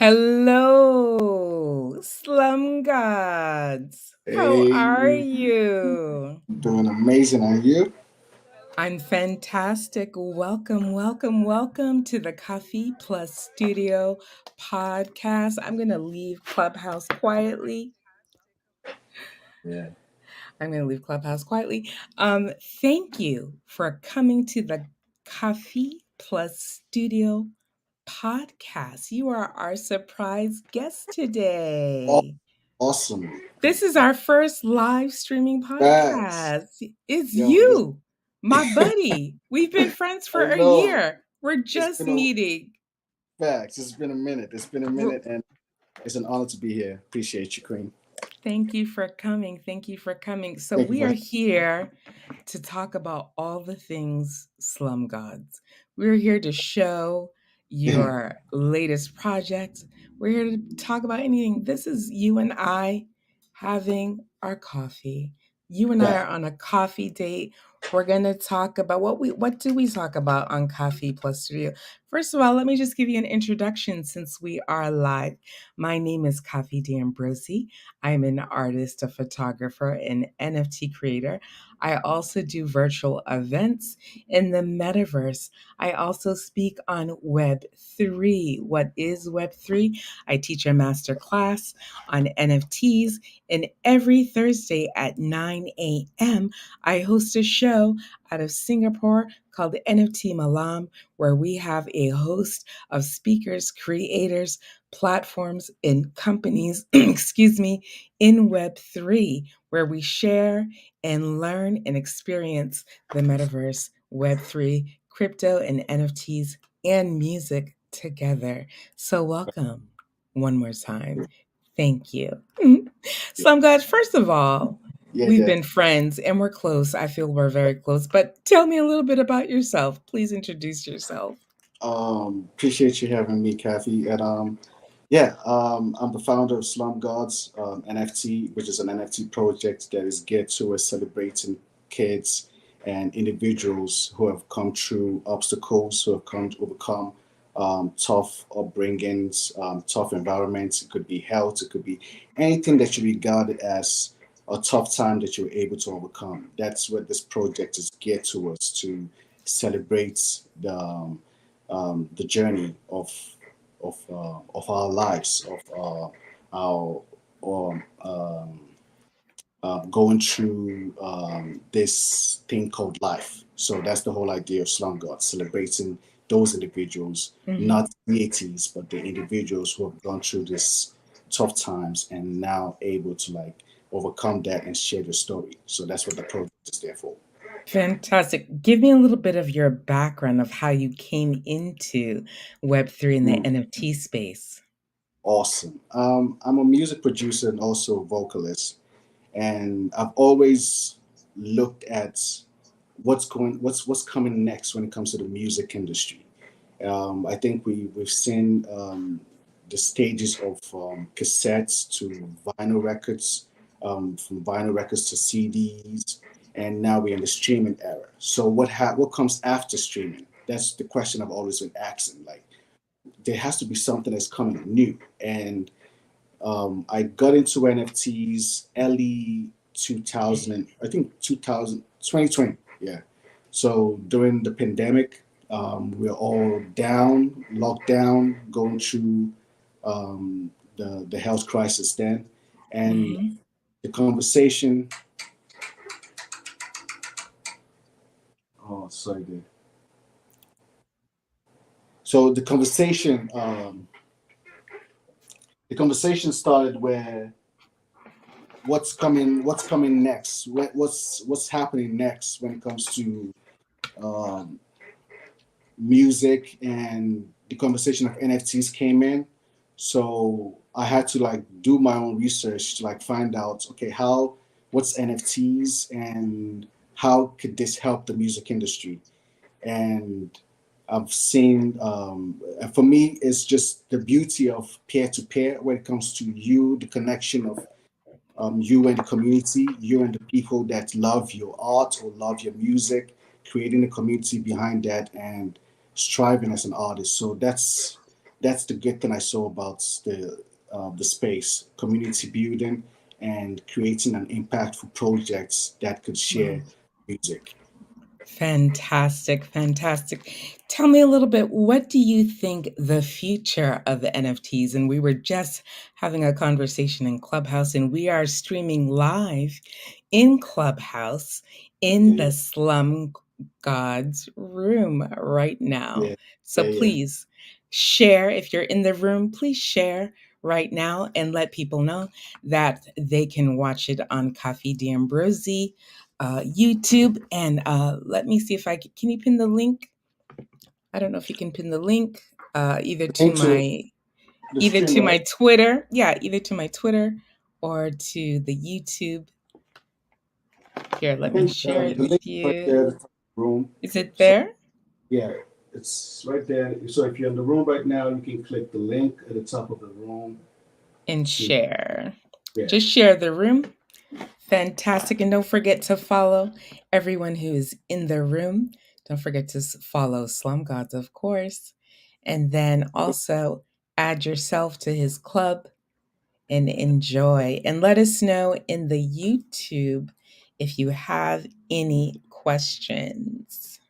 Hello, Slum Gods. How are Hey, you? doing amazing, are you? I'm fantastic. Welcome, welcome, welcome to the Coffee Plus Studio podcast. I'm going to leave Clubhouse quietly. Yeah. I'm going to leave Clubhouse quietly. Thank you for coming to the Coffee Plus Studio podcast. You are our surprise guest Aw- today. Awesome. This is our first live streaming Facts. podcast. It's Yo, this, you, my buddy. We've been friends for I a know. year. We're It's just been a meeting. facts. It's been a minute. It's been a We're- minute, and it's an honor to be here. Appreciate you, Queen. Thank you for coming. Thank you for coming. So, Thank you we for are here to talk about all the things Slum Gods. We're here to show having your latest project. We're here to talk about anything. This is you and I having our coffee. You and I are Fact. on a coffee date. We're gonna talk about what do we talk about on Coffee Plus Studio? First of all, let me just give you an introduction since we are live. My name is Coffee D'Ambrosi. I'm an artist, a photographer, an NFT creator. I also do virtual events in the metaverse. I also speak on Web3. What is Web3? I teach a master class on NFTs, and every Thursday at 9 a.m., I host a show out of Singapore called NFT Malam, where we have a host of speakers, creators, platforms, and companies, excuse me, in Web3, where we share and learn and experience the metaverse, Web3, crypto and NFTs, and music together. So, welcome one more time. Thank you. So, I'm glad, first of all, Yeah, we've yeah. been friends and we're close. I feel we're very close. But tell me a little bit about yourself. Please introduce yourself. Appreciate you having me, Kathy. And yeah, I'm the founder of Slum Gods NFT, which is an NFT project that is geared towards celebrating kids and individuals who have come through obstacles, who have come to overcome tough upbringings, tough environments. It could be health, it could be anything that you regard as a tough time that you were able to overcome. That's what this project is geared towards, to celebrate the journey of our lives, of our going through this thing called life. So that's the whole idea of Slum God, celebrating those individuals, Mhm. not deities, but the individuals who have gone through this tough times and now able to like overcome that and share their story. So that's what the project is there for. Fantastic. Give me a little bit of your background of how you came into Web3 in the Mm, NFT space. awesome. I'm a music producer and also a vocalist, and I've always looked at what's coming next when it comes to the music industry. I think we've seen the stages of cassettes to vinyl records, from vinyl records to CDs, and now we're in the streaming era. So what comes after streaming? That's the question I've always been asking. Like, there has to be something that's coming new, and I got into NFTs early 2000, I think 2000, 2020. Yeah. So during the pandemic, we're all down, locked down, going through the health crisis then. And Mhm. the conversation, oh, sorry, dude. So the conversation started where what's coming next, what's happening next when it comes to um, music, and the conversation of NFTs came in. So I had to like do my own research to like find out, okay, what's NFTs and how could this help the music industry? And I've seen, for me, it's just the beauty of peer to peer when it comes to you, the connection of you and the community, you and the people that love your art or love your music, creating a community behind that and striving as an artist. So that's the good thing I saw about the space community building and creating an impactful projects that could share Wow. music. Fantastic, fantastic. Tell me a little bit, what do you think the future of the NFTs? And we were just having a conversation in Clubhouse, and we are streaming live in Clubhouse in Yeah, the Slum Gods room right now. yeah, So yeah, yeah. please share. If you're in the room, please share right now and let people know that they can watch it on Coffee D'Ambrosi YouTube. And let me see if can you pin the link? I don't know if you can pin the link either to Link to my the stream, right? Twitter. Yeah, either to my Twitter or to the YouTube. Here, I let me think share it the link with is right there you. at the top of the room. Is it So there? yeah, it's right there. So if you're in the room right now, you can click the link at the top of the room And to share. yeah. Just share the room. Fantastic. And don't forget to follow everyone who is in the room. Don't forget to follow Slum Gods, of course. And then also add yourself to his club and enjoy. And let us know in the YouTube if you have any questions.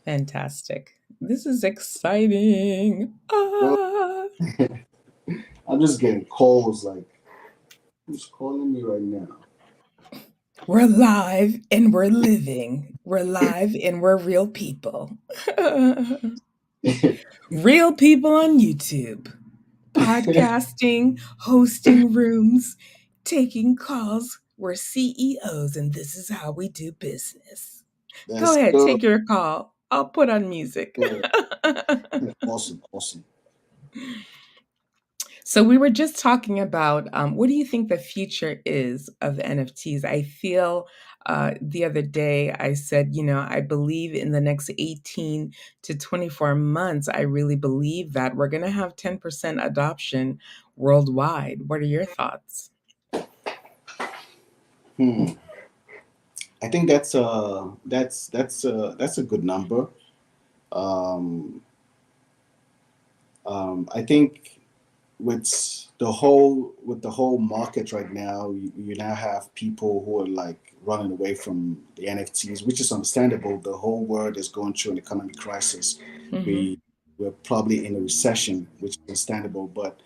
Fantastic. This is exciting. Well, Ah. I'm just getting calls like who's calling me right now? We're live and we're living. We're live and we're real people. Real people on YouTube, podcasting, hosting rooms, taking calls. We're CEOs and this is how we do business. Go Let's ahead, go. take your call. I'll put on music. Yeah, awesome, awesome. So we were just talking about what do you think the future is of NFTs? I feel the other day I said, I believe in the next 18 to 24 months, I really believe that we're going to have 10% adoption worldwide. What are your thoughts? Hmm. I think that's a good number. Um, I think with the whole market right now, you now have people who are like running away from the NFTs, which is understandable. The whole world is going through an economic crisis. Hmm. We're probably in a recession, which is understandable. But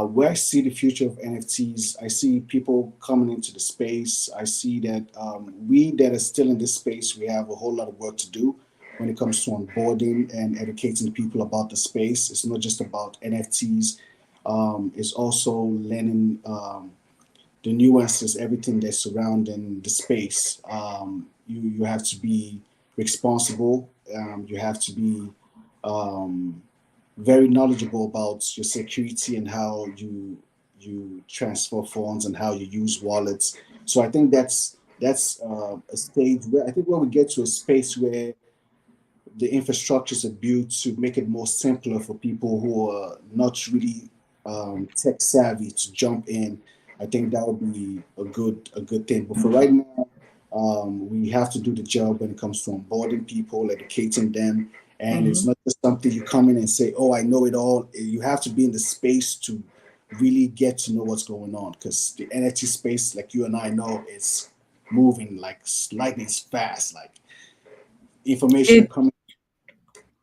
where I see the future of NFTs, I see people coming into the space. I see that we that are still in this space, we have a whole lot of work to do when it comes to onboarding and educating people about the space. It's not just about NFTs. It's also learning the nuances, everything that's surrounding the space. You have to be responsible. You have to be um, very knowledgeable about your security and how you transfer funds and how you use wallets. So I think that's a stage where I think when we get to a space where the infrastructures are built to make it more simpler for people who are not really tech savvy to jump in. I think that would be a good thing. But for right now, we have to do the job when it comes to onboarding people, educating them, and it's Hmm. not just something you come in and say, "Oh, I know it all." You have to be in the space to really get to know what's going on because the NFT space, like you and I know, is moving like lightning fast. Like information are It coming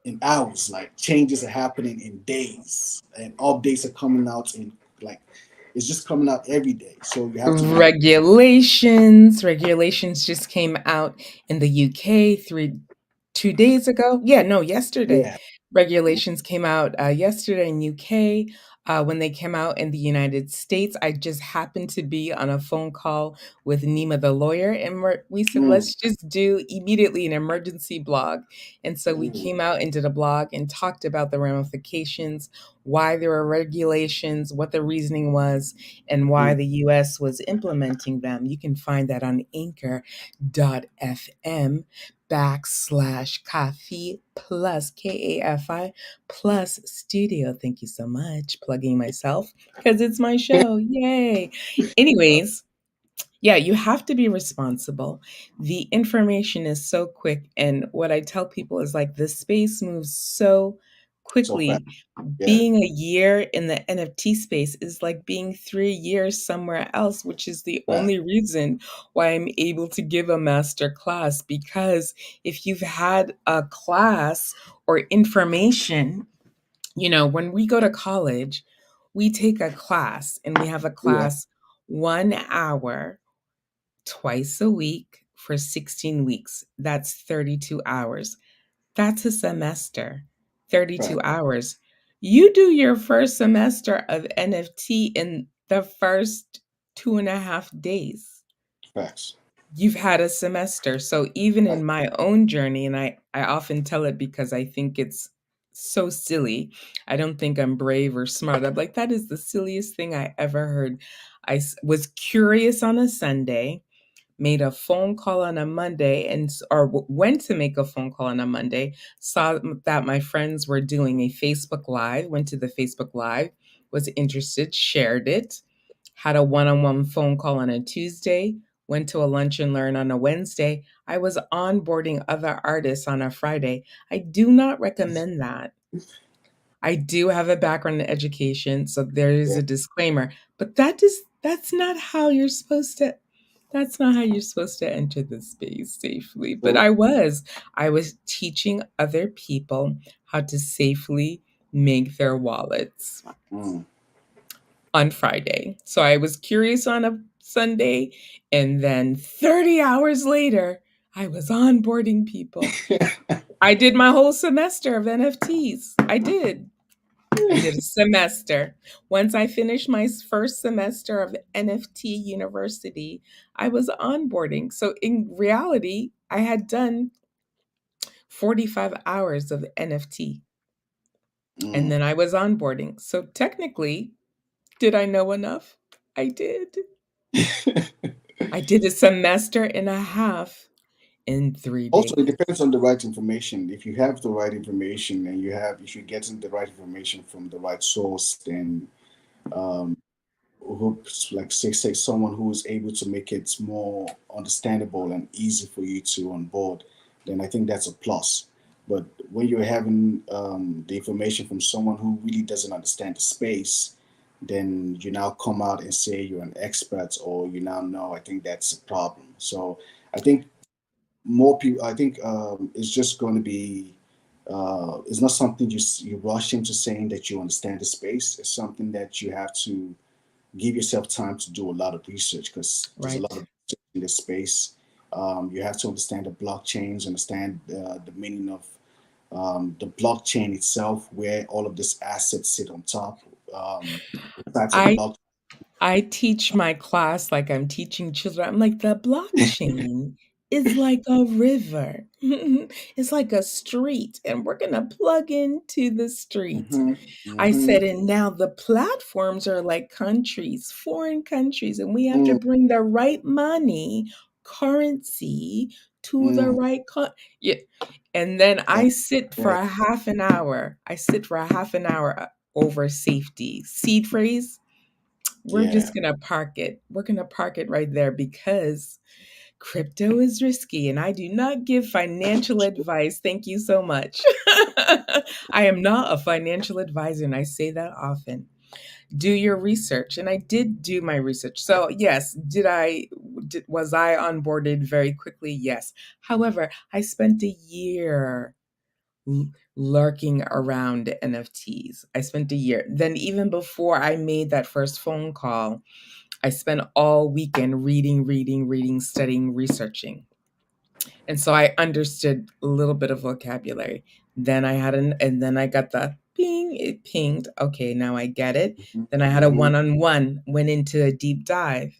in hours. Like changes are happening in days, and updates are coming out in like it's just coming out every day. So you have to be regulations just came out in the UK 2 days ago. Yeah, no, yesterday. yeah. Regulations came out yesterday in UK. When they came out in the United States, I just happened to be on a phone call with Nima, the lawyer, and we said, Mm, let's just do immediately an emergency blog. And so we mm, came out and did a blog and talked about the ramifications, why there were regulations, what the reasoning was, and why mm. the US was implementing them. You can find that on anchor.fm / KAFI plus KAFI plus studio. Thank you so much. Plugging myself because it's my show. Yay. Anyways, yeah, you have to be responsible. The information is so quick. And what I tell people is like the space moves so So fast. quickly. Yeah. Being a year in the NFT space is like being 3 years somewhere else, which is the Fast. only reason why I'm able to give a master class. Because if you've had a class or information, when we go to college, we take a class and we have a Yeah. class 1 hour twice a week for 16 weeks. That's 32 hours. That's a semester, 32 Fast. hours. You do your first semester of NFT in the first 2.5 days. Facts. You've had a semester. So even in my own journey, and I often tell it because I think it's so silly. I don't think I'm brave or smart. I'm like, that is the silliest thing I ever heard. Was curious on a Sunday, made a phone call on a Monday or went to make a phone call on a Monday, saw that my friends were doing a Facebook Live, went to the Facebook Live, was interested, shared it, had a one-on-one phone call on a Tuesday, went to a lunch and learn on a Wednesday. I was onboarding other artists on a Friday. I do not recommend that. I do have a background in education, so there is Yeah. a disclaimer, but that's not how you're supposed to enter the space safely. But So, I was teaching other people how to safely make their wallets mm. on Friday. So I was curious on a Sunday, and then 30 hours later, I was onboarding people. I did my whole semester of NFTs. I did a semester. Once I finished my first semester of NFT university, I was onboarding. So in reality, I had done 45 hours of NFT and Mm. then I was onboarding. So technically, did I know enough? I did. I did a semester and a half in 3 days. Also, it depends on the right information. If you have the right information and if you're getting the right information from the right source, then um, like say someone who is able to make it more understandable and easy for you to onboard, then I think that's a plus. But when you're having the information from someone who really doesn't understand the space, then you now come out and say you're an expert or you now know. I think that's a problem. So I think more people. I think it's just going to be. It's not something you rush into saying that you understand the space. It's something that you have to give yourself time to do a lot of research because there's a lot Right. of research in this space. You have to understand the blockchains, understand the meaning of the blockchain itself, where all of these assets sit on top, the types of I block. I teach my class like I'm teaching children. I'm like, the blockchain is like a river. It's like a street, and we're going to plug into the street. Hmm. I Hmm. said, and now the platforms are like countries, foreign countries, and we have to Mm. bring the right money, currency to the Mm. right. Yeah. And then Yeah. I sit for Yeah. a half an hour. I sit for a half an hour over safety. Seed phrase, we're Yeah. just going to park it. We're going to park it right there because crypto is risky and I do not give financial advice. Thank you so much. I am not a financial advisor and I say that often. Do your research, and I did do my research. So, yes, was I onboarded very quickly? Yes. However, I spent a year lurking around NFTs. I spent a year. Then even before I made that first phone call, I spent all weekend reading, studying, researching. And so I understood a little bit of vocabulary. And then I got the ping, it pinged. Okay, now I get it. Then I had a Hmm. one on one, went into a deep dive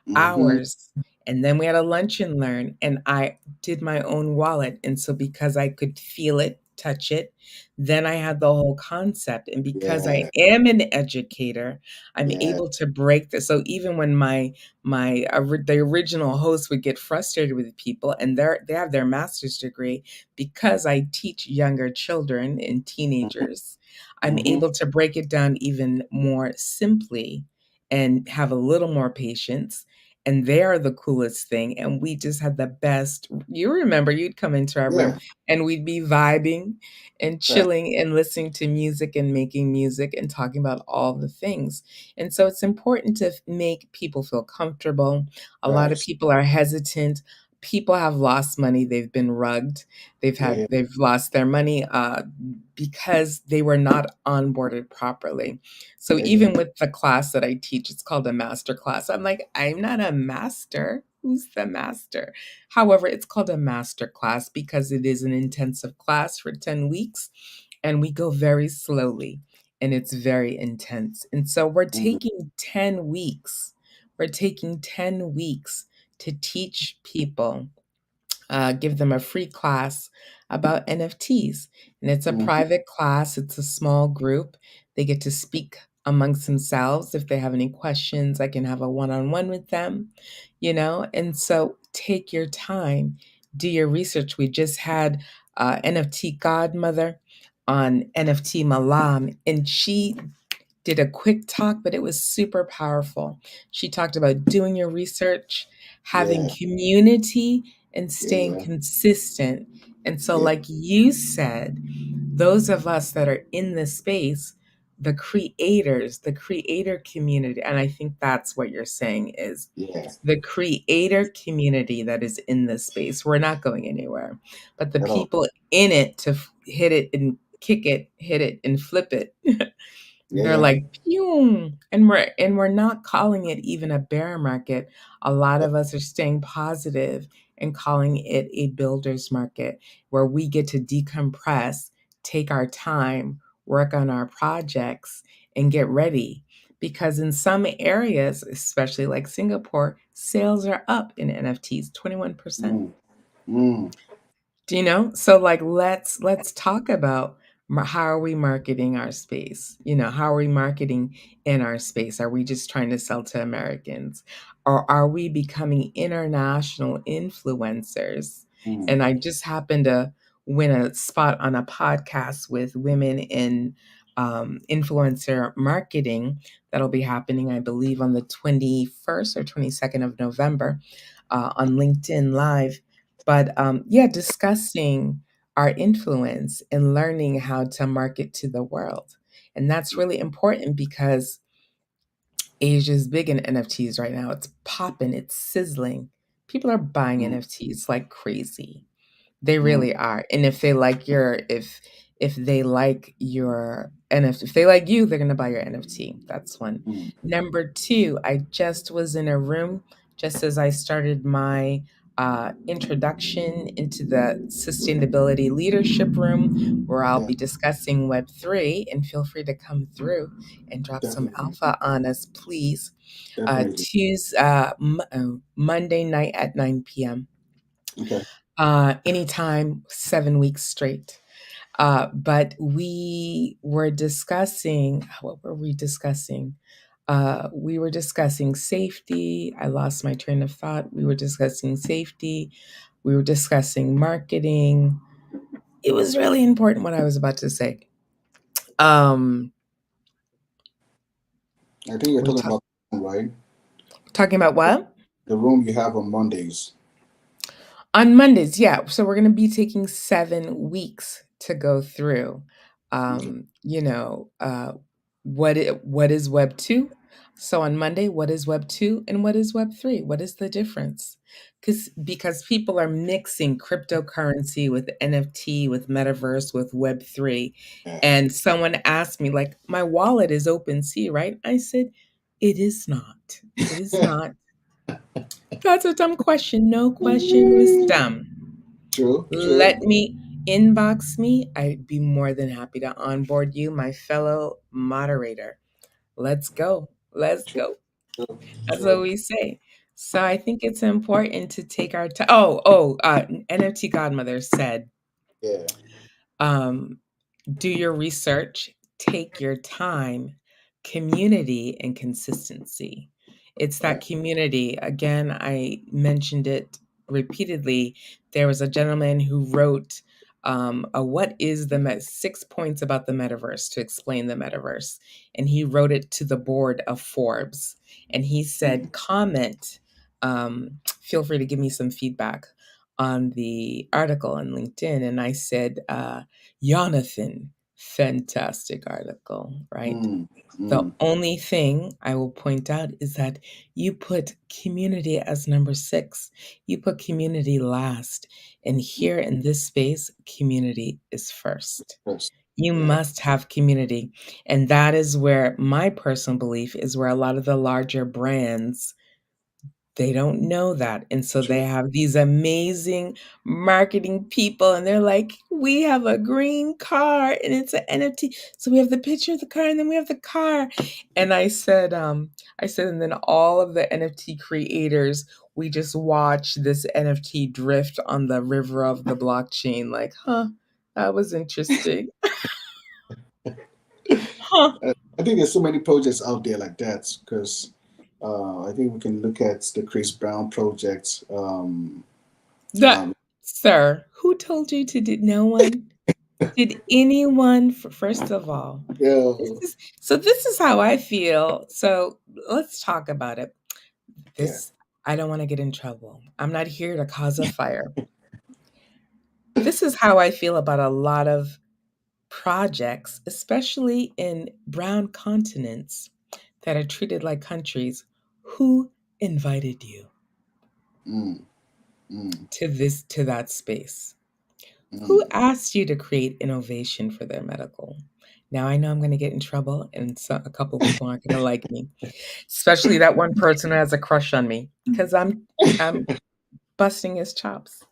Hmm. hours. And then we had a lunch and learn, and I did my own wallet. And so, because I could feel it, touch it, then I had the whole concept. And because I Yeah. am an educator, I'm Yeah. able to break this. So even when the original host would get frustrated with people, and they have their master's degree, because I teach younger children and teenagers, I'm Hmm. able to break it down even more simply and have a little more patience and they are the coolest thing. And we just had the best. You remember, you'd come into our room Yeah. and we'd be vibing and Right. chilling and listening to music and making music and talking about all the things. And so it's important to make people feel comfortable. A lot of Facts. people are hesitant. People have lost money. They've been rugged. Yeah. They've lost their money because they were not onboarded properly. So Yeah. Yeah. even with the class that I teach, it's called a master class. I'm like, I'm not a master. Who's the master? However, it's called a master class because it is an intensive class for 10 weeks and we go very slowly and it's very intense. And so we're Mm, taking 10 weeks. We're taking 10 weeks to teach people, give them a free class about NFTs. And it's a mhm, private class, it's a small group. They get to speak amongst themselves. If they have any questions, I can have a one on one with them, you know? And so take your time, do your research. We just had NFT Godmother on NFT Malam, and she did a quick talk, but it was super powerful. She talked about doing your research, having yeah. community, and staying Yeah. consistent. And so, Yeah. like you said, those of us that are in this space, the creators, the creator community, and I think that's what you're saying is Yeah. the creator community that is in this space. We're not going anywhere, but the At all. people in it to hit it and kick it, hit it and flip it. Yeah. They're Yeah. like, "Pew," and we're not calling it even a bear market. A lot Yeah. of us are staying positive and calling it a builder's market where we get to decompress, take our time, work on our projects, and get ready. Because in some areas, especially like Singapore, sales are up in NFTs 21%. Mm, mm, Do you know? So like let's talk about how are we marketing our space? You know, how are we marketing in our space? Are we just trying to sell to Americans? Or are we becoming international influencers? mm. And I just happened to win a spot on a podcast with women in influencer marketing that'll be happening, I believe, on the 21st or 22nd of November on LinkedIn Live. But yeah, discussing our influence and learning how to market to the world. And that's really important because Asia's big in NFTs right now. It's popping, it's sizzling. People are buying Mm, NFTs like crazy. They mm, really are. And if they like your NFT, if they like you, they're gonna buy your NFT. That's one. mm. Number two, I just was in a room just as I started my introduction into the sustainability leadership room where I'll Yeah. be discussing Web3 and feel free to come through and drop some Definitely. alpha on us, please. Definitely. Monday night at 9 p.m. Okay. Anytime, 7 weeks straight. But we were discussing, what were we discussing? We were discussing safety. I lost my train of thought. We were discussing safety. We were discussing marketing. It was really important what I was about to say. Um, I think you're we're talking about, right, talking about what? the room you have on Mondays. On Mondays, yeah. So we're going to be taking 7 weeks to go through. Okay. You know, what is Web two? So on Monday, what is Web two and what is Web three? What is the difference? Because people are mixing cryptocurrency with NFT, with metaverse, with Web three, Yeah. and someone asked me like, my wallet is OpenSea, right? I said, it is not. It is not. That's a dumb question. No question was dumb. True. True. Let me inbox me. I'd be more than happy to onboard you, my fellow moderator. Let's go. Let's True. go. True. That's what True. we say. So I think it's important to take our time. NFT Godmother said, Yeah. um, do your research, take your time, community, and consistency. It's that Right. community. Again, I mentioned it repeatedly. There was a gentleman who wrote a what is the 6 points about the metaverse to explain the metaverse. And he wrote it to the board of Forbes. And he Mm, said, comment. feel free to give me some feedback on the article on LinkedIn. And I said, Jonathan, fantastic article, right? Mm, The mm, only thing I will point out is that you put community as number six. You put community last. And mm. here in this space, community is first. Yes. You Yeah. must have community. And that is where my personal belief is where a lot of the larger brands, they don't know that. And so they True. have these amazing marketing people, and they're like, we have a green car and it's an NFT. So we have the picture of the car and then we have the car. And I said, and then all of the NFT creators, we just watch this NFT drift on the river of the blockchain. Like, huh, that was interesting. Huh. I think there's so many projects out there like that because I think we can look at the Chris Brown project. That, Um, sir, who told you to do? No one. Did anyone, first of all, this yeah, is so this is how I feel. So let's talk about it. yeah. This, I don't want to get in trouble. I'm not here to cause a fire. This is how I feel about a lot of projects, especially in brown continents that are treated like countries. Who invited you Mm, mm, to that space? Who mm. asked you to create innovation for their medical? Now I know I'm going to get in trouble, and so a couple of people aren't going to like me, especially that one person who has a crush on me because I'm busting his chops.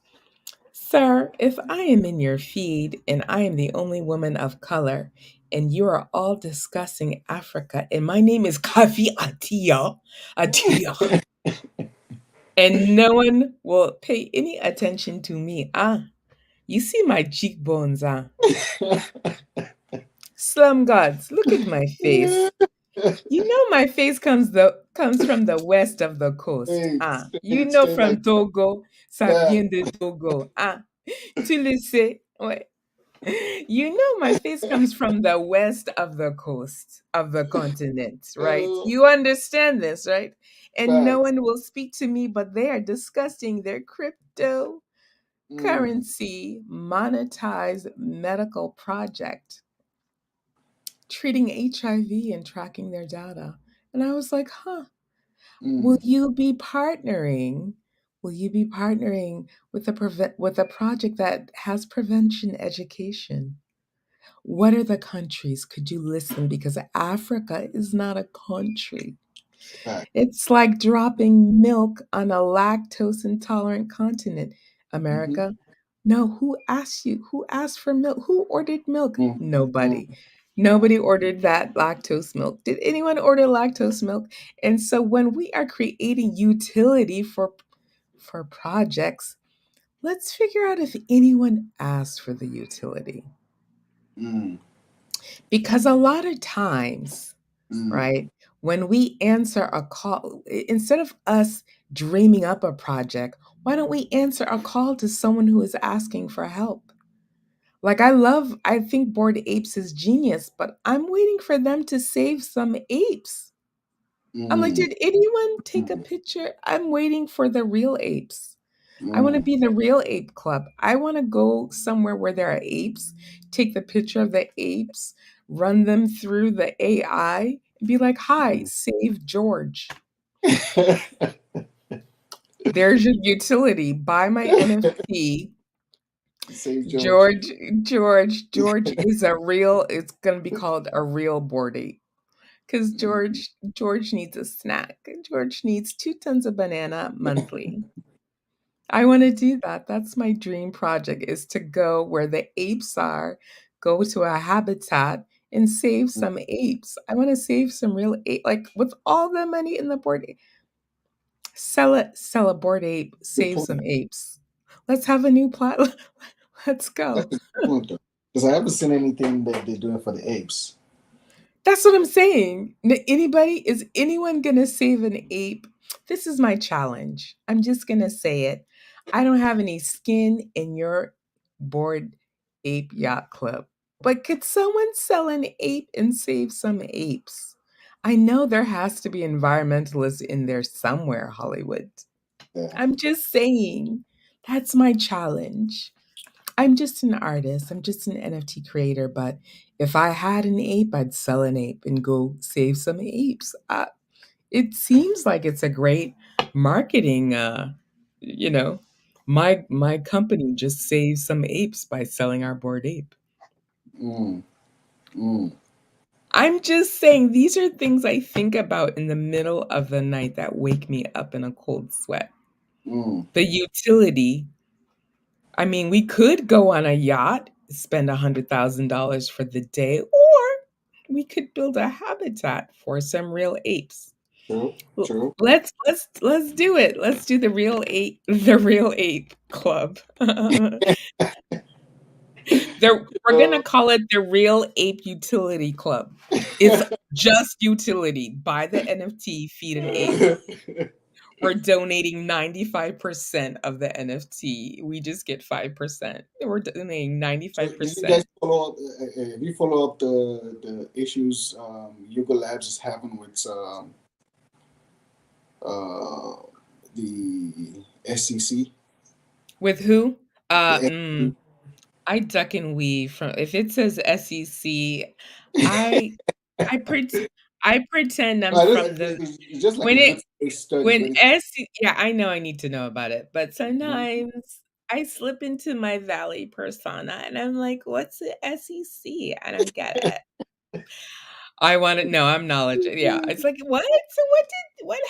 Sir, if I am in your feed and I am the only woman of color, and you are all discussing Africa, and my name is Kafi Atia, and no one will pay any attention to me, you see my cheekbones, Slum gods, look at my face. You know my face comes from the west of the coast. Hey, You know straight like from Togo, ça that. vient de Togo. Tu le sais. Ouais. You know my face comes from the west of the coast of the continent, right? Uh, You understand this, right? And no facts. one will speak to me, but they are discussing their cryptocurrency Mm, monetized medical project treating HIV and tracking their data. And I was like, huh, will mm, you be partnering? Will you be partnering with with a project that has prevention education? What are the countries? Could you listen? Because Africa is not a country. fact. It's like dropping milk on a lactose intolerant continent. Mm-hmm. America, no, who asked you? Who asked for milk? Who ordered milk? Mm, mm, Nobody. Nobody ordered that lactose milk. Did anyone order lactose milk? And so when we are creating utility for projects, let's figure out if anyone asked for the utility. mm, Because a lot of times, mm. right, when we answer a call, instead of us dreaming up a project, why don't we answer a call to someone who is asking for help? Like I think Bored Apes is genius, but I'm waiting for them to save some apes. I'm like, Mm, did anyone take a mm, picture? I'm waiting for the real apes. I want to mm, be the real ape club. I want to go somewhere where there are apes, take the picture of the apes, run them through the AI, and be like, hi, mm. save George. There's your utility. Buy my NFT. Save George. George is a real, it's going to be called a real board ape. Because Mm, George needs a snack. George needs 2 tons of banana monthly. I wanna do that. That's my dream project is to go where the apes are, go to a habitat and save mm. some apes. I wanna save some real ape like, with all the money in the board a sell a board ape, Good save some point. apes. Let's have a new plot. Let's That's go. a good point, though. Because I haven't seen anything that they're doing for the apes. That's what I'm saying. Is anyone gonna save an ape? This is my challenge. I'm just gonna say it. I don't have any skin in your board ape yacht club, but could someone sell an ape and save some apes? I know there has to be environmentalists in there somewhere, Hollywood. Yeah. I'm just saying, that's my challenge. I'm just an artist. I'm just an NFT creator. But if I had an ape, I'd sell an ape and go save some apes. It seems like it's a great marketing. You know, my company just saves some apes by selling our board ape. Mm, mm, I'm just saying these are things I think about in the middle of the night that wake me up in a cold sweat. mm, The utility. I mean, we could go on a yacht, spend $100,000 for the day, or we could build a habitat for some real apes. true, L- true. let's do it. Let's do the real ape club. We're gonna Uh, call it the Real Ape Utility Club. It's just utility. Buy the NFT, feed an ape. We're donating 95% of the NFT. We just get 5%. We're donating so did you guys 95%. follow up? Have you follow up the issues Yuga Labs is having with uh, the SEC? With who? The Uh, SEC. mm, I duck and weave from if it says SEC, I I pret I pretend I'm No, from the it's just like when a it good case study, when but it, S yeah, I know I need to know about it, but Mhm. sometimes I slip into my Valley persona and I'm like, "What's the SEC? I don't get it." I wanna know, I'm knowledge yeah, it's like, "What? So what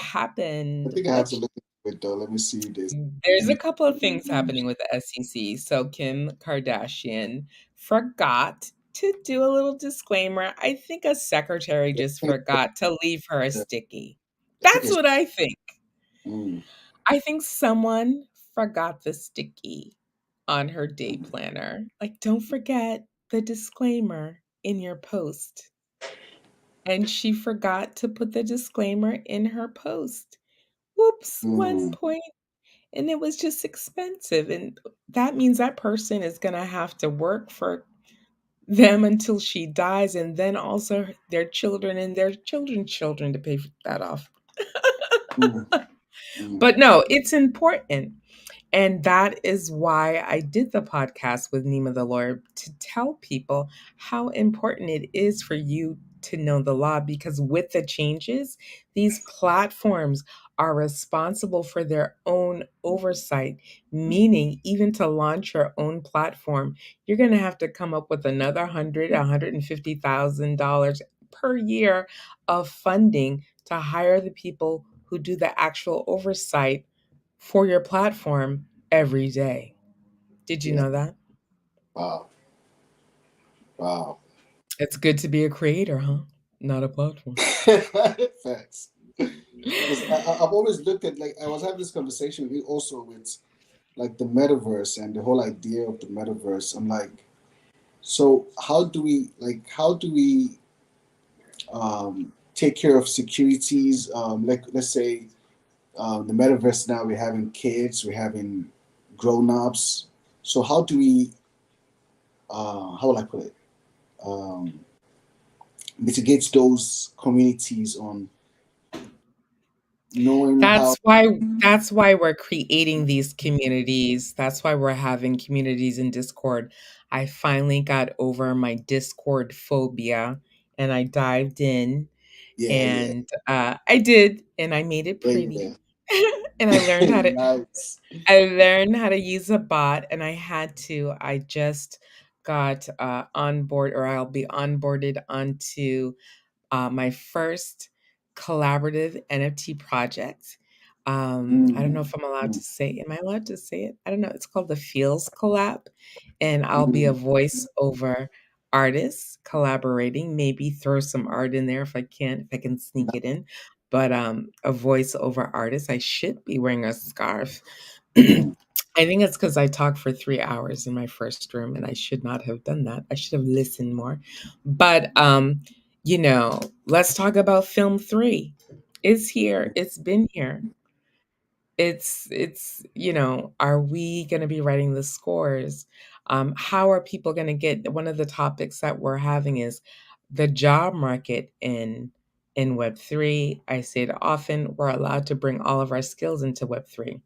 I happened? think I have What to look into it though. Let me see this. There's a Any couple of things happening with the SEC. So Kim Kardashian forgot to do a little disclaimer. I think a secretary just forgot to leave her a sticky. I think That's it's what I think. mm, I think someone forgot the sticky on her day planner. Like, don't forget the disclaimer in your post. And she forgot to put the disclaimer in her post. Whoops, one mm, point. And it was just expensive, and that means that person is gonna have to work for them until she dies, and then also their children and their children's children to pay for that off. mm, mm, But no, it's important. And that is why I did the podcast with Nima the lawyer to tell people how important it is for you to know the law because with the changes, these platforms are responsible for their own oversight, meaning even to launch your own platform, you're going to have to come up with another 150,000 dollars per year of funding to hire the people who do the actual oversight for your platform every day. Did you yeah. know that? Wow. Wow. It's good to be a creator, huh? Not a platform. Facts. Because I've always looked at like I was having this conversation with you also with like the metaverse and the whole idea of the metaverse. I'm like, so how do we take care of securities? Like let's say the metaverse now we're having kids, we're having grown-ups. So how do we how will I put it? Um, mitigate those communities on knowing how. That's why we're creating these communities. That's why we're having communities in Discord. I finally got over my Discord phobia and I dived in Yeah, yeah, and I did and I made it yeah, pretty. And I learned yeah. how to Nice. I learned how to use a bot and I had to. I just got on board or I'll be onboarded onto my first collaborative NFT project. I don't know Mm, if I'm allowed mm, to say. Am I allowed to say it? I don't know. It's called the Feels Collab, and I'll be a mm, voiceover artist collaborating. Maybe throw some art in there if I can sneak it in. But a voiceover artist. I should be wearing a scarf. mm. I think it's because I talked for 3 hours in my first room, and I should not have done that. I should have listened more. But let's talk about film three. It's here. It's been here. Are we going to be writing the scores? How are people going to get? One of the topics that we're having is the job market in in Web3. I say it often, we're allowed to bring all of our skills into Web3.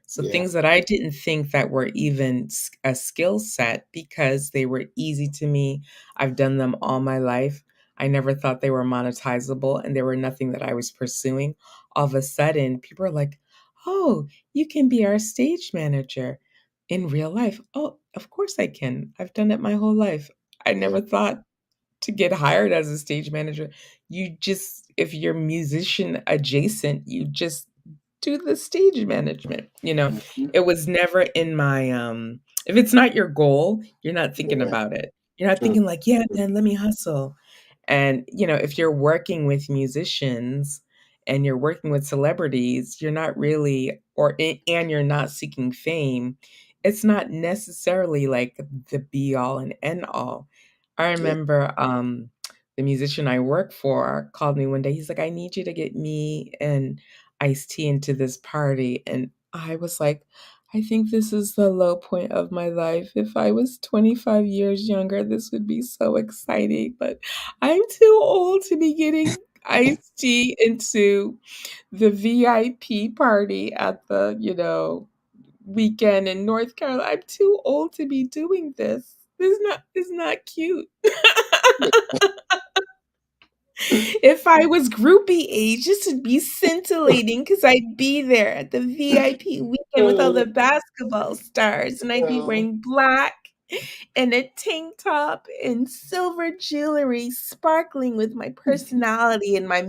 So Yeah. things that I didn't think that were even a skill set because they were easy to me. I've done them all my life. I never thought they were monetizable and they were nothing that I was pursuing. All of a sudden, people are like, "Oh, you can be our stage manager in real life." Oh, of course I can. I've done it my whole life. I Yeah. never thought to get hired as a stage manager. You just, if you're musician adjacent, you just do the stage management. Mhm. It was never in my if it's not your goal, you're not thinking Yeah. about it. You're not True. thinking like, yeah, True. man, let me hustle. And if you're working with musicians and you're working with celebrities, you're not really and you're not seeking fame, it's not necessarily like the be all and end all. I Yeah. remember the musician I work for called me one day. He's like, I need you to get me and iced tea into this party. And I was like, I think this is the low point of my life. If I was 25 years younger, this would be so exciting. But I'm too old to be getting iced tea into the VIP party at the, weekend in North Carolina. I'm too old to be doing this. This is not cute. If I was groupie age, this would be scintillating because I'd be there at the VIP weekend with all Uh, the basketball stars, and I'd be uh, wearing black and a tank top and silver jewelry, sparkling with my personality and my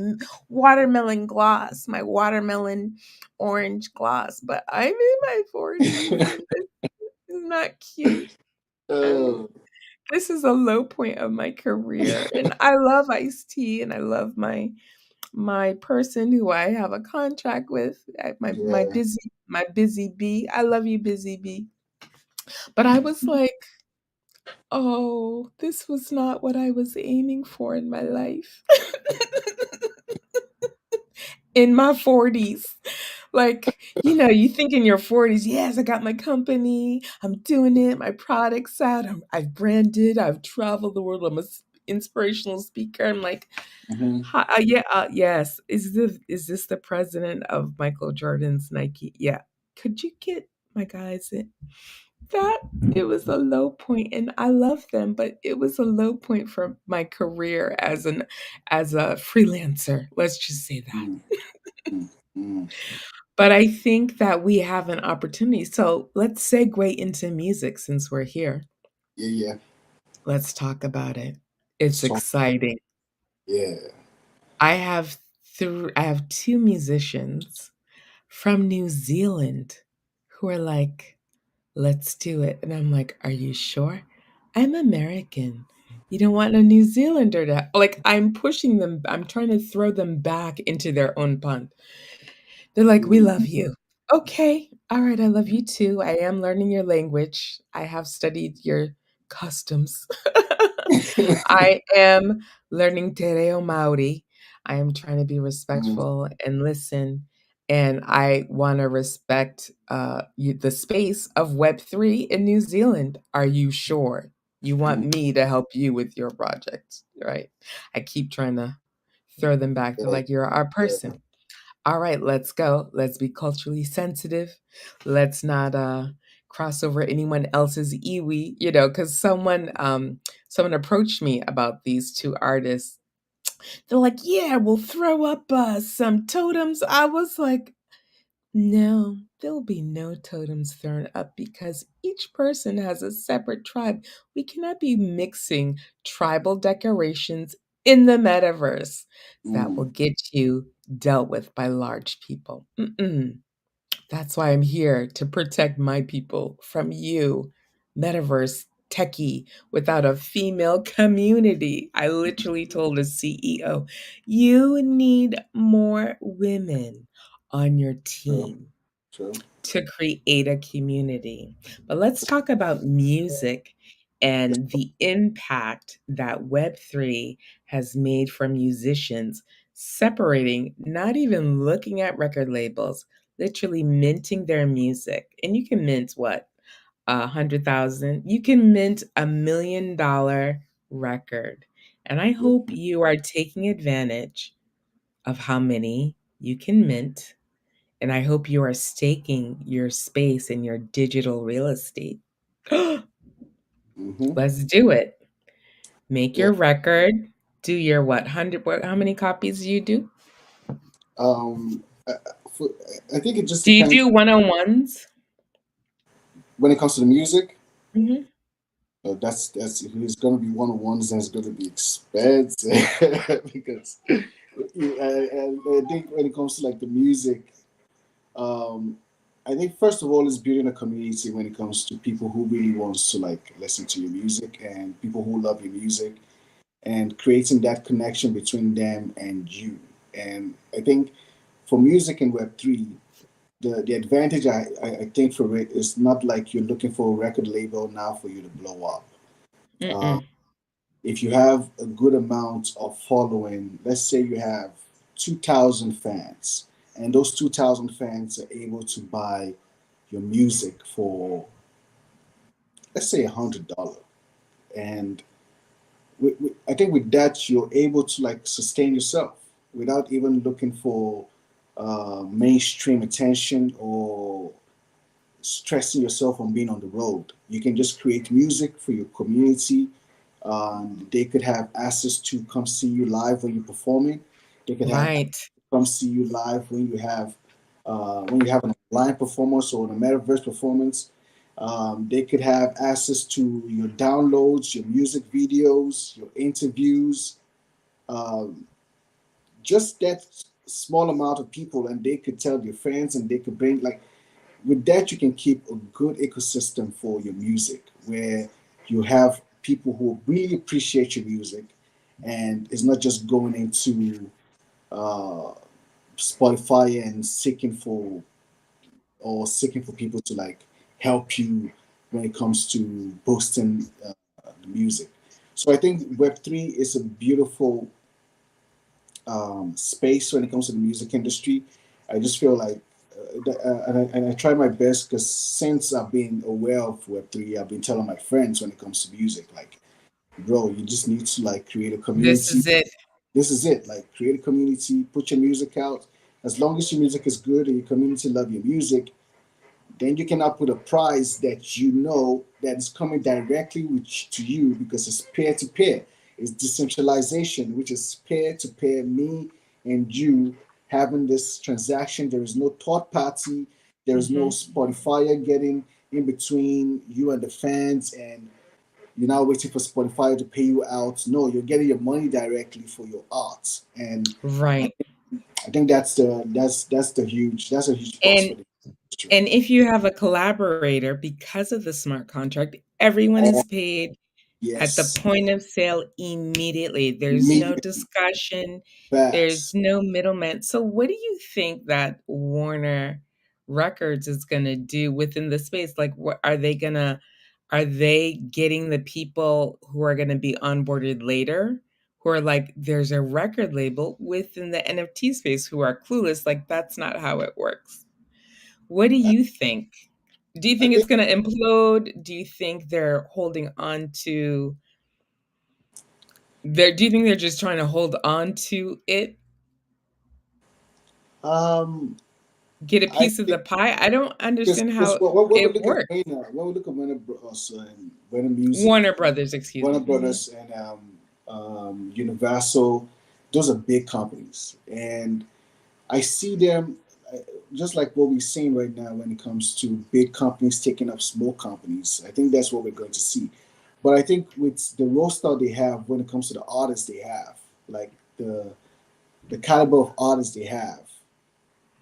watermelon gloss, my watermelon orange gloss. But I'm in my 40s, and this is not cute. And uh, this is a low point of my career. And I love iced tea, and I love my person who I have a contract with, yeah. my busy bee. I love you, busy bee. But I was like, oh, this was not what I was aiming for in my life. In my 40s. Like, you think in your 40s, yes, I got my company, I'm doing it, my product's out, I've branded, I've traveled the world, I'm an inspirational speaker. I'm like, Mhm. hi, yeah, yes. Is this the president of Michael Jordan's Nike? Yeah. Could you get my guys in? That it was a low point, and I love them, but it was a low point for my career as a freelancer. Let's just say that. Mm, mm, mm. But I think that we have an opportunity. So let's segue into music since we're here. Yeah, yeah. Let's talk about it. It's So, exciting. yeah. I have two musicians from New Zealand who are like, let's do it. And I'm like, are you sure? I'm American. You don't want a New Zealander to, like, I'm pushing them, I'm trying to throw them back into their own pond. They're like, "We Mm. love you." Okay. All right, I love you too. I am learning your language. I have studied your customs. I am learning Te Reo Maori. I am trying to be Mm, respectful and listen, and I wanna respect, the space of Web3 in New Zealand. Are you sure? You want mm. me to help you with your project, right? I keep trying to throw them back. They're Yeah, like, "You're our yeah. person." All right, let's go. Let's be culturally sensitive. Let's not cross over anyone else's iwi, because someone approached me about these two artists. They're like, "Yeah, we'll throw up some totems." I was like, no, there'll be no totems thrown up because each person has a separate tribe. We cannot be mixing tribal decorations in the metaverse. That will Mm, get you dealt with by large people. Mm-mm. That's why I'm here to protect my people from you, metaverse techie, without a female community. I literally told a CEO, you need more women on your true. team True. to create a community. But let's talk about music Yes. and the impact that Web3 has made for musicians, separating, not even looking at record labels, literally minting their music. And you can mint what? 100,000. You can mint $1 million record. And I hope Yeah. you are taking advantage. of how many you can mint. And I hope you are staking your space in your digital real estate. Hmm. Let's do it. Make Yeah. your record. Do your what? 100. How many copies do you do? Um, I, for, I think it just Do you depends do one on ones? when it comes to the music. Hmm. That's if it's gonna be one on ones, then it's gonna be expensive because I think when it comes to like the music, um, I think first of all is building a community when it comes to people who really wants to like listen to your music and people who love your music and creating that connection between them and you. And I think for music in Web3, the advantage I think for it is not like you're looking for a record label now for you to blow up. Uh, Mm-mm. if you have a good amount of following, let's say you have 2,000 fans, and those 2,000 fans are able to buy your music for, let's say, $100. And I think with that, you're able to like sustain yourself without even looking for mainstream attention or stressing yourself on being on the road. You can just create music for your community. They could have access to come see you live when you're performing. They could have Right. come see you live when you have an online performance or a metaverse performance. They could have access to your downloads, your music videos, your interviews. Um, just that small amount of people, and they could tell their friends, and they could bring like with that you can keep a good ecosystem for your music where you have people who really appreciate your music and it's not just going into uh, Spotify and seeking for people to like help you when it comes to boosting the music. So I think Web3 is a beautiful space when it comes to the music industry. I just feel like, and I try my best because since I've been aware of Web3, I've been telling my friends when it comes to music, like, bro, you just need to like create a This community. is it. This is it. Like, create a community, put your music out. As long as your music is good and your community love your music, then you cannot put a price that you know that is coming directly to you because it's peer to peer. It's decentralization, which is peer to peer, me and you having this transaction. There is no third party. There is no Hmm. Spotify getting in between you and the fans, and you're now waiting for Spotify to pay you out. No, you're getting your money directly for your art, and I, Right. I think that's a huge plus And for the industry. and if you have a collaborator, because of the smart contract, everyone is paid at the Yes. point of sale immediately. There's no Immediately. discussion. There's Facts. no middleman. So what do you think that Warner Records is going to do within the space? Like, what are they going to, are they getting the people who are going to be onboarded later? Who are like, there's a record label within the NFT space who are clueless. Like, that's not how it works. What do I, you think? Do you I think it's think going to implode? Do you think they're holding on to do you think they're just trying to hold on to it, um get a I piece of the think pie? I don't understand because how when we it look at works. Warner Music, Warner Brothers, excuse Warner me. Mhm. Brothers, and Universal, those are big companies, and I see them uh, just like what we're seeing right now when it comes to big companies taking up small companies. I think that's what we're going to see. But I think with the roster they have when it comes to the artists they have, like the caliber of artists they have,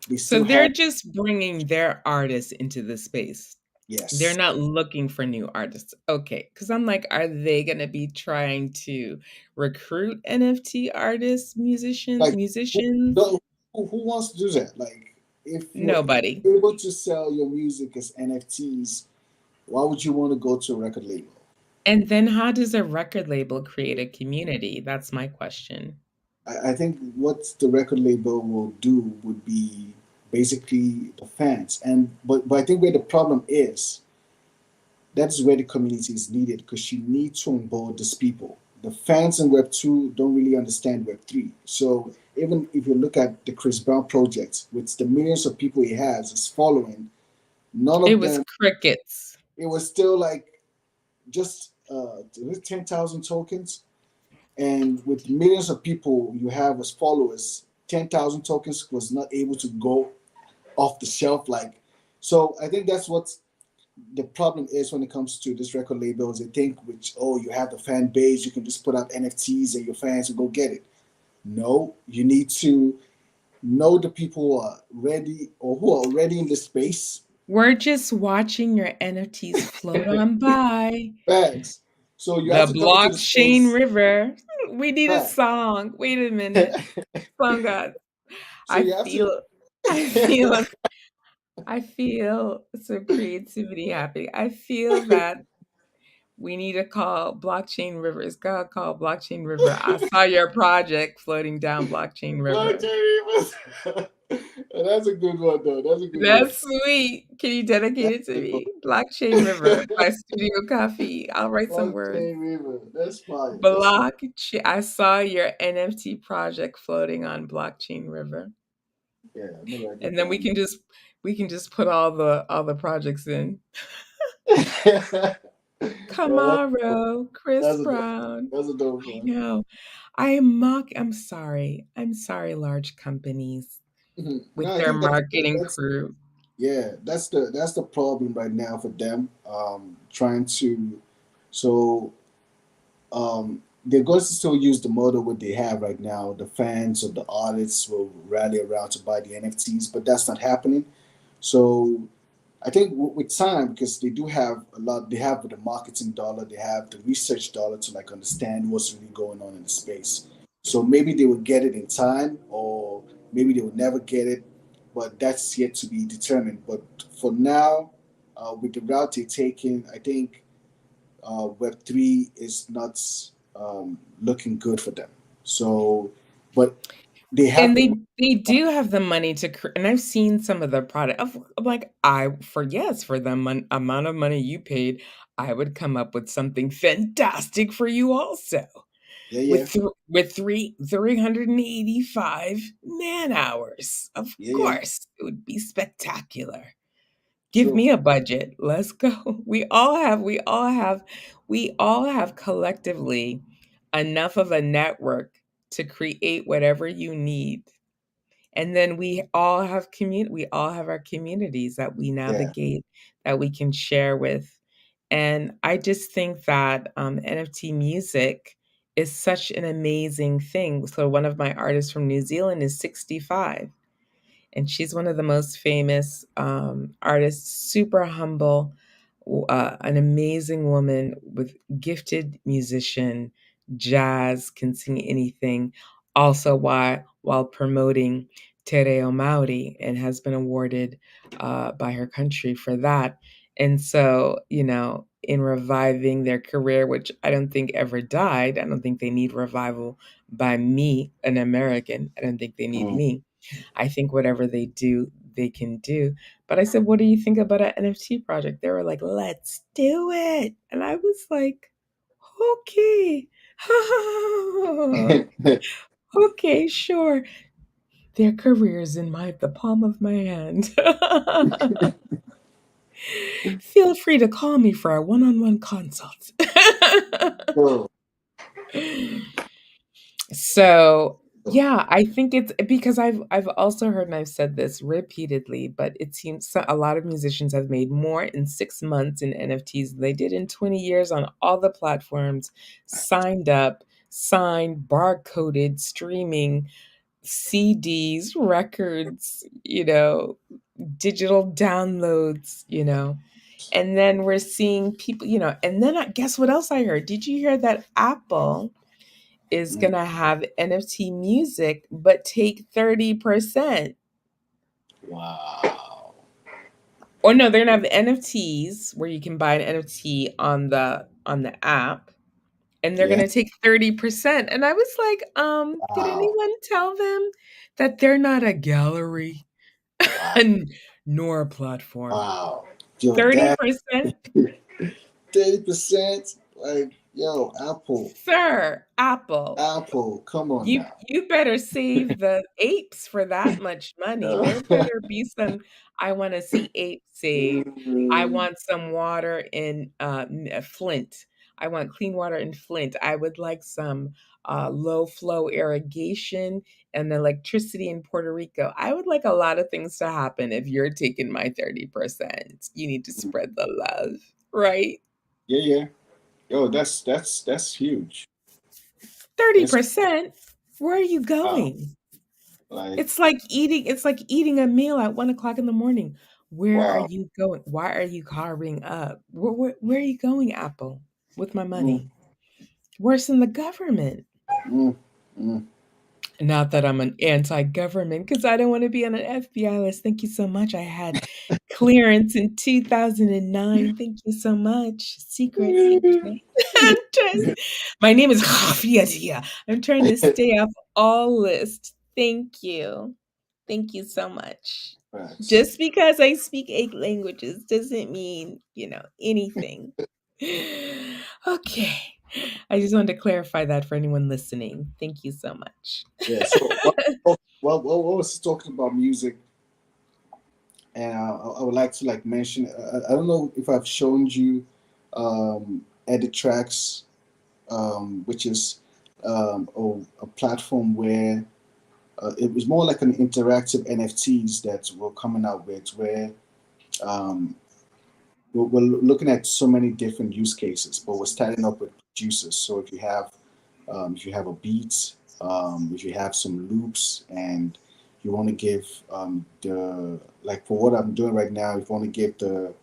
they So still they're have. just bringing their artists into the space. They're Yes. not looking for new artists. Okay, because I'm like, are they going to be trying to recruit NFT artists, Like, who, musicians? who who wants to do that? Like, if you're Nobody. able to sell your music as NFTs, why would you want to go to a record label? And then how does a record label create a community? That's my question. I think what the record label will do would be basically the fans. And but I think where the problem is, that's where the community is needed because you need to onboard these people. the fans in Web 2 don't really understand Web 3. So even if you look at the Chris Brown project, with the millions of people he has, his following, none It of was them. crickets. It was still like just 10,000 tokens, and with millions of people you have as followers, 10,000 tokens was not able to go off the shelf. Like, so I think that's what the problem is when it comes to this record labels. They think, which, oh, you have the fan base, you can just put out NFTs and your fans will go get it. No, you need to know the people who are ready or who are already in the space. We're just watching your NFTs float on by. Facts. So you have The to come into the blockchain space. river. We need a Fact. song. Wait a minute. Slum God. So I you have to. feel I feel I feel some creativity happening. I feel that we need to call Blockchain River. It's got called Blockchain River. I saw your project floating down Blockchain River. Blockchain Reavers. That's a good one, though. That's a good one. That's sweet. Can you dedicate That's it to a good me? Blockchain River one. by Studio Coffee. I'll write some words. Blockchain Reaver. That's fire. That's fire. Block. I saw your NFT project floating on Blockchain River, Yeah, I'm gonna write and that then down. we can just put all the projects in. Yeah, Kamaro, Chris that's a dope. Brown. That's a dope I one. know. I am mock. I'm sorry. I'm sorry, large companies No, with I their think marketing that's crew. yeah, that's the problem right now for them. Trying to so they're going to still use the model what they have right now. The fans of the artists will rally around to buy the NFTs, but that's not happening. So I think with time, because they do have a lot, they have the marketing dollar, they have the research dollar to like understand what's really going on in the space. So maybe they will get it in time, or maybe they will never get it, but that's yet to be determined. But for now, with the route they're taking, I think Web 3 is not looking good for them. So, but they have And the they do have the money to and I've seen some of the product I'm like, I for yes, for the amount of money you paid, I would come up with something fantastic for you also. yeah, yeah, With 385 man hours. Of yeah, yeah, course, it would be spectacular. Give true, me a budget. Let's go. We all have collectively enough of a network to create whatever you need. And then we all have our communities that we yeah, navigate, that we can share with. And I just think that NFT music is such an amazing thing. So one of my artists from New Zealand is 65, and she's one of the most famous artists, super humble, an amazing woman with gifted musician, jazz, can sing anything. Also, while promoting Te Reo Maori, and has been awarded by her country for that. And so, you know, in reviving their career, which I don't think ever died, I don't think they need revival by me, an American. I don't think they need mm. me. I think whatever they do, they can do. But I said, "What do you think about an NFT project?" They were like, "Let's do it." And I was like, "Okay." Okay, sure. Their careers in the palm of my hand. Feel free to call me for a one-on-one consult. True. So, yeah, I think it's because I've also heard, and I've said this repeatedly, but it seems a lot of musicians have made more in 6 months in NFTs than they did in 20 years on all the platforms, signed up, signed, barcoded, streaming, CDs, records, digital downloads, And then we're seeing people, and then guess what else I heard? Did you hear that Apple is Mm. gonna have NFT music, but take 30%? Wow. Or no, they're gonna have NFTs where you can buy an NFT on the app, and they're Yeah. gonna take 30%. And I was like, did Wow. anyone tell them that they're not a gallery Wow. and nor a platform? Wow. Yo, that 30%? 30%. Like, Yo, Apple, Sir, Apple. Apple, come on now. You better save the apes for that much money. There better be some. I want to see apes saved. I Mm, want some water in Flint. I want clean water in Flint. I would like some low flow irrigation and electricity in Puerto Rico. I would like a lot of things to happen if you're taking my 30%. You need to mm. spread the love, right? Yeah, yeah. Yo, that's huge. That's 30%? Where are you wow. going? Like It's like eating a meal at 1 o'clock in the morning. Where are wow. you going? Why are you carving up? Where are you going, Apple, with my Mm, money? Worse than the government. mm, mm. Not that I'm an anti-government, because I don't want to be on an FBI list. Thank you so much. I had clearance in 2009. Thank you so much. Secret, secret. I'm just, my name is KAFI. I'm trying to stay off all lists. Thank you. Thank you so much. Facts. Just because I speak 8 languages doesn't mean, anything. Okay. I just wanted to clarify that for anyone listening. Thank you so much. Yeah. So what was talking about music, and I would like to like mention. I don't know if I've shown you Edit Tracks, which is a platform where it was more like an interactive NFTs that we're coming out with, where um, we're looking at so many different use cases, but we're starting up with producers. So if you have a beat, if you have some loops, and you want to give the like for what I'm doing right now, if you want to give the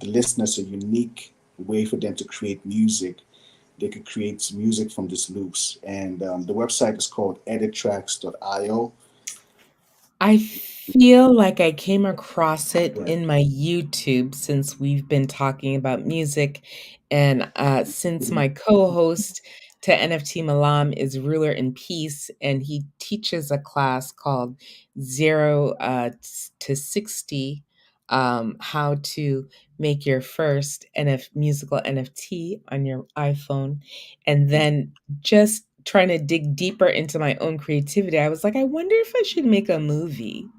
listeners a unique way for them to create music, they could create music from these loops. And the website is called edittracks.io. I feel like I came across it Right. in my YouTube since we've been talking about music. And since my co host to NFT Malam is Ruler in Peace, and he teaches a class called Zero to 60, how to make your first musical NFT on your iPhone. And then just trying to dig deeper into my own creativity, I was like, I wonder if I should make a movie.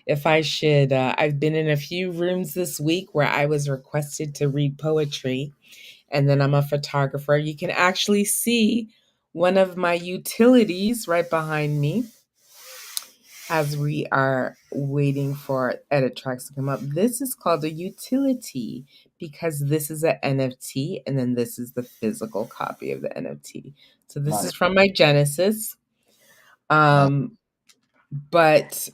If I should, I've been in a few rooms this week where I was requested to read poetry, and then I'm a photographer. You can actually see one of my utilities right behind me as we are waiting for edit tracks to come up. This is called a utility because this is an NFT and then this is the physical copy of the NFT. So this Nice. is from my Genesis. Nice. Um, but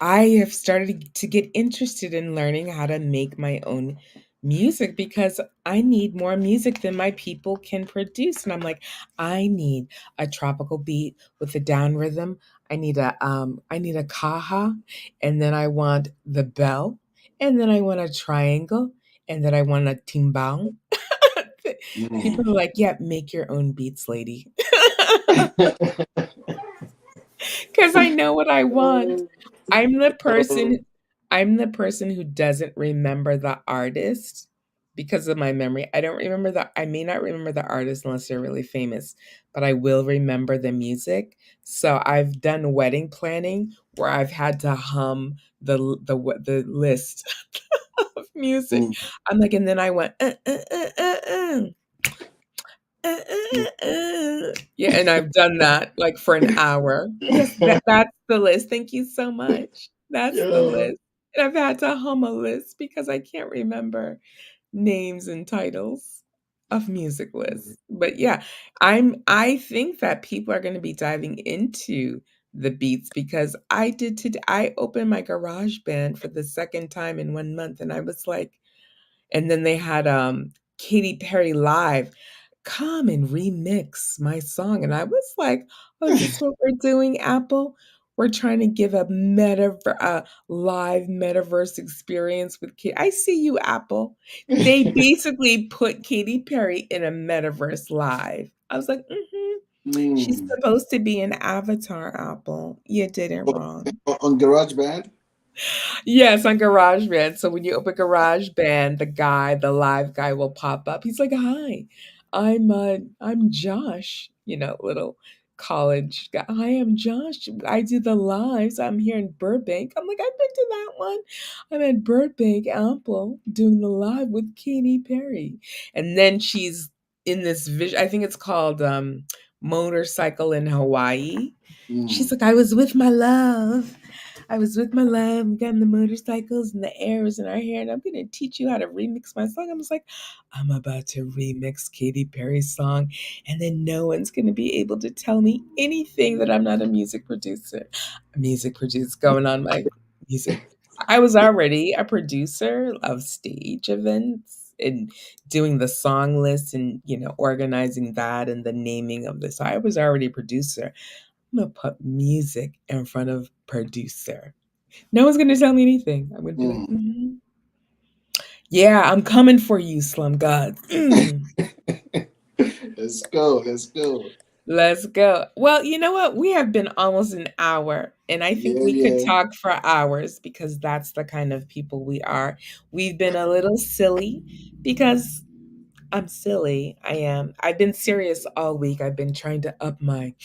I have started to get interested in learning how to make my own music because I need more music than my people can produce. And I'm like, I need a tropical beat with a down rhythm. I need a kaha, and then I want the bell, and then I want a triangle, and then I want a timbang. People Mm. are like, yeah, make your own beats, lady. Because I know what I want. I'm the person I'm the person who doesn't remember the artist because of my memory. I may not remember the artist unless they're really famous, but I will remember the music. So I've done wedding planning where I've had to hum the list of music. Mm. I'm like, and then I went, yeah, and I've done that, like, for an hour. Yes, that's the list. Thank you so much. That's the Yeah. list. And I've had to hum a list because I can't remember names and titles of music lists. But, yeah, I think that people are gonna be diving into the beats because I opened my garage band for the 2nd time in 1 month, and I was like, and then they had, Katy Perry live, "Come and remix my song," and I was like, "Oh, is this what we're doing, Apple? We're trying to give a live metaverse experience with Katy. I see you, Apple." They basically put Katy Perry in a metaverse live. I was like, "Mhm. She's Mm. supposed to be an avatar, Apple. You did it wrong." On GarageBand? Yes, on GarageBand. So when you open GarageBand, the live guy will pop up. He's like, "Hi, I'm Josh." Little college guy. "Hi, I'm Josh. I do the lives. I'm here in Burbank." I'm like, "I've been to that one. I'm at Burbank Apple doing the live with Katy Perry." And then she's in this vision. I think it's called Motorcycle in Hawaii. She's Mm. like, "I was with my love. I was with my love. We got in the motorcycles and the arrows in our hair, and I'm gonna teach you how to remix my song." I was like, I'm about to remix Katy Perry's song, and then no one's gonna be able to tell me anything that I'm not a music producer. A music producer going on my music. I was already a producer of stage events and doing the song list and organizing that and the naming of this. I was already a producer. I'm gonna put music in front of producer. No one's gonna tell me anything. I'm gonna be like, Mm. yeah, I'm coming for you, Slum Gods. Let's go. Let's go. Let's go. Well, you know what? We have been almost an hour, and I think Yeah, we could yeah. talk for hours because that's the kind of people we are. We've been a little silly because I'm silly. I am. I've been serious all week. I've been trying to up my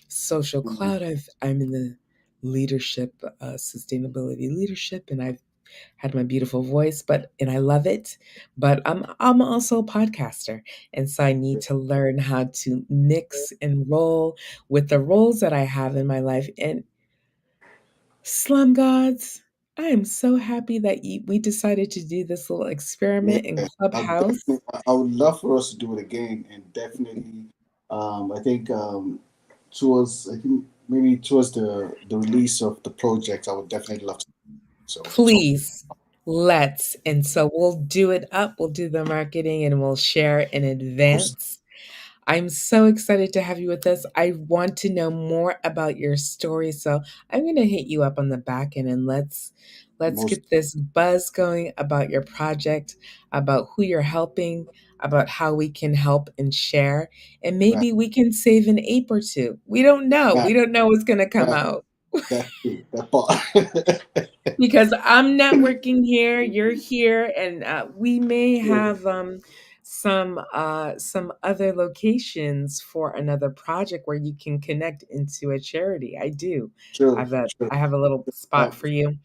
social Mm. clout. I'm in the leadership, sustainability leadership, and I've had my beautiful voice, and I love it. But I'm also a podcaster, and so I need to learn how to mix and roll with the roles that I have in my life. And Slum Gods, I am so happy that we decided to do this little Yeah, experiment in I Clubhouse. definitely, I would love for us to do it again, and definitely, I think towards, I think maybe towards the release of the project, I would definitely love to. So to talk. Please, let's. And so we'll do it up. We'll do the marketing and we'll share in Most, advance. I'm so excited to have you with us. I want to know more about your story, so I'm going to hit you up on the back end and let's most get this buzz going about your project, about who you're helping, about how we can help and share, and right, maybe we can save an ape or two. We don't know. right, We don't know what's going to come right. out. That's true. That part. Because I'm networking here, you're here, and we may Yeah, have some other locations for another project where you can connect into a charity. I do. sure, sure. I have a little spot Um, for you.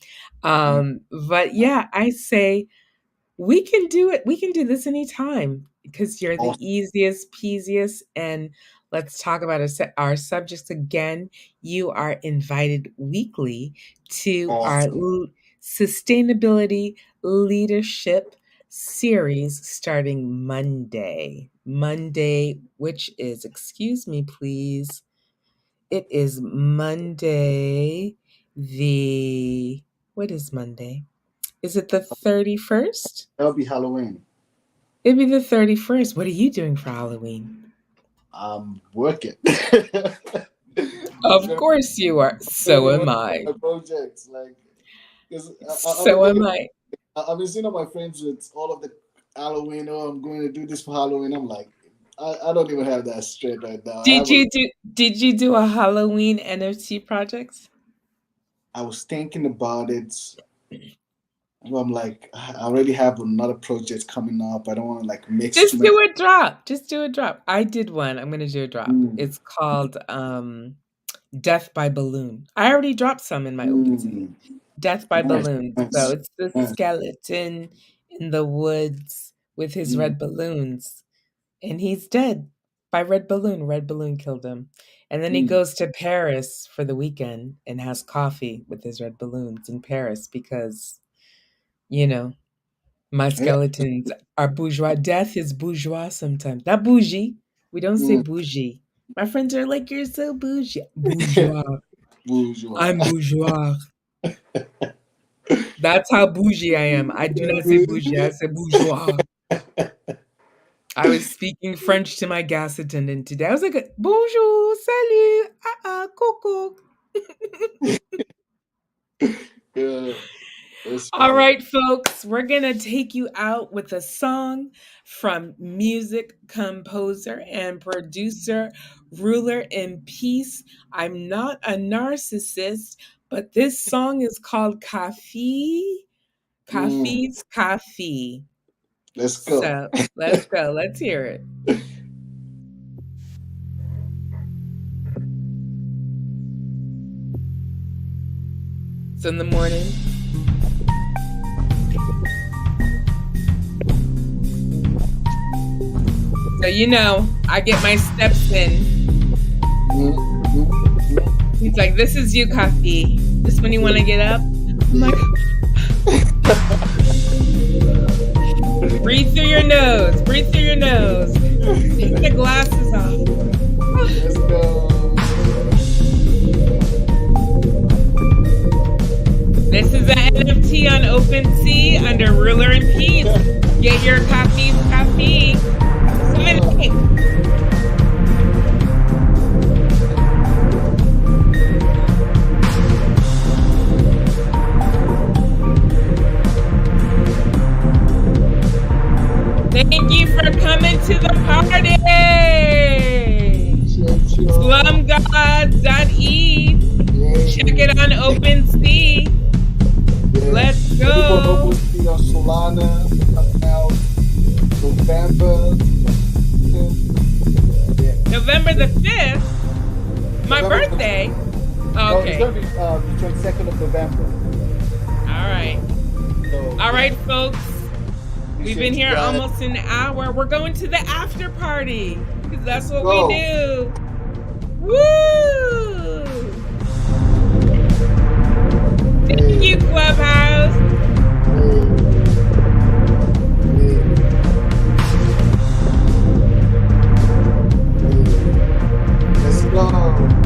yeah, But yeah, I say we can do it. We can do this anytime because you're the awesome. easiest, peasiest. And let's talk about our subjects again. You are invited weekly to our Awesome. sustainability leadership series starting Monday. Monday, which is, excuse me, please. It is Monday, what is Monday? Is it the 31st? That'll be Halloween. It'd be the 31st. What are you doing for Halloween? I'm working. I'm Of gonna course you are. gonna So be am working I. on my projects, like, because I've been So am looking. I. I've been seeing all my friends with all of the Halloween. Oh, I'm going to do this for Halloween. I'm like, I don't even have that straight right now. Did you do a Halloween NFT project? I was thinking about it. I'm like, I already have another project coming up. I don't want to like mix too Just many. do a drop. Just do a drop. I did one. I'm gonna do a drop. Mm, It's called Death by Balloon. I already dropped some in my OpenSea. mm. Death by Nice, Balloon. So nice, it's the nice. skeleton in the woods with his Mm, red balloons. And he's dead by red balloon. Red balloon killed him. And then he mm. goes to Paris for the weekend and has coffee with his red balloons in Paris because, you know, my Yeah. skeletons are bourgeois. Death is bourgeois sometimes. Not bougie. We don't say Mm. bougie. My friends are like, you're so bougie. Bourgeois. Bourgeois. I'm bourgeois. That's how bougie I am. I do not say bougie. I say bourgeois. I was speaking French to my gas attendant today. I was like, "Bonjour, salut, coco." Yeah, it's All funny. right, folks, we're gonna take you out with a song from music composer and producer, ruler in peace. I'm not a narcissist, But this song is called KAFI. Mm, KAFI's KAFI. let's go. So let's go. Let's hear it. So in the morning, so I get my steps in. He's like, "This is you, KAFI. This when you want to get up." I'm like, breathe through your nose. Breathe through your nose. Take the glasses off. Let's go. This is an NFT on OpenSea under Ruler and Peace. Get your KAFI's KAFI. 7 Thank you for coming to the party. SLUMGODS.ETH. Check it on OpenSea. Yeah. Let's go. OpenSea on Solana. Coming out November the 5th. My birthday. Oh, okay. No, it's going to be the 22nd of November. All right. So, all right, folks. We've been here almost an hour. We're going to the after party because that's what we do. Woo! Thank you, Clubhouse. Let's go.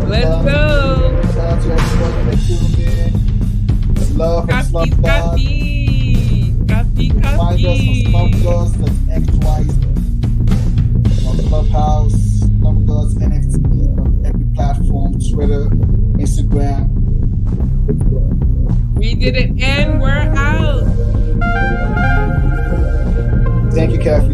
Let's go. Shout out to everyone that tuned in. It's love from Slum God. Find us on SLUMGODS, that's XYZ. On Clubhouse, SLUMGODS NFT on every platform, Twitter, Instagram. We did it and we're out. Thank you, KAFI.